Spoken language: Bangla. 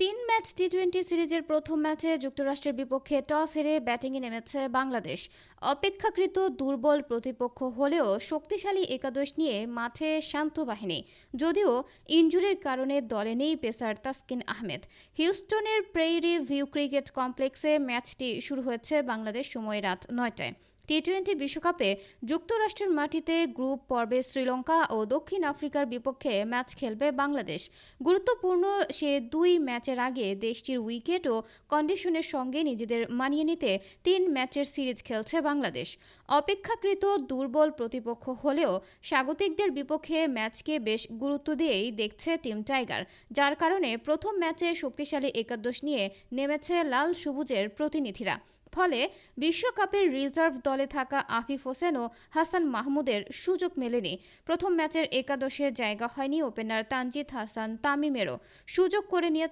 3 ম্যাচ টি-20 সিরিজের প্রথম ম্যাচে যুক্তরাষ্ট্রের বিপক্ষে টস হেরে ব্যাটিংয়ে নেমেছে বাংলাদেশ। অপেক্ষাকৃত দুর্বল প্রতিপক্ষ হলেও শক্তিশালী একাদশ নিয়ে মাঠে শান্ত বাহিনী। যদিও ইনজুরির কারণে দলে নেই পেসার তাসকিন আহমেদ। হিউস্টনের প্রেইরি ভিউ ক্রিকেট কমপ্লেক্সে ম্যাচটি শুরু হয়েছে বাংলাদেশ সময় রাত 9টায়। টি-20 বিশ্বকাপে যুক্তরাষ্ট্রের মাটিতে গ্রুপ পর্বে শ্রীলঙ্কা ও দক্ষিণ আফ্রিকার বিপক্ষে ম্যাচ খেলবে বাংলাদেশ। গুরুত্বপূর্ণ সে দুই ম্যাচের আগে দেশটির উইকেট ও কন্ডিশনের সঙ্গে নিজেদের মানিয়ে নিতে 3 ম্যাচের সিরিজ খেলছে বাংলাদেশ। অপেক্ষাকৃত দুর্বল প্রতিপক্ষ হলেও স্বাগতিকদের বিপক্ষে ম্যাচকে বেশ গুরুত্ব দিয়েই দেখছে টিম টাইগার, যার কারণে প্রথম ম্যাচে শক্তিশালী একাদশ নিয়ে নেমেছে লাল সবুজের প্রতিনিধিরা। ফলে বিশ্বকাপের রিজার্ভ দলে থাকা আফিফ হোসেন ও হাসান মাহমুদের সুযোগ মেলেনি। প্রথম ম্যাচের একাদশে জায়গা হয়নি ওপেনার তানজিদ হাসান তামিমেরও। সুযোগ করে নিয়ে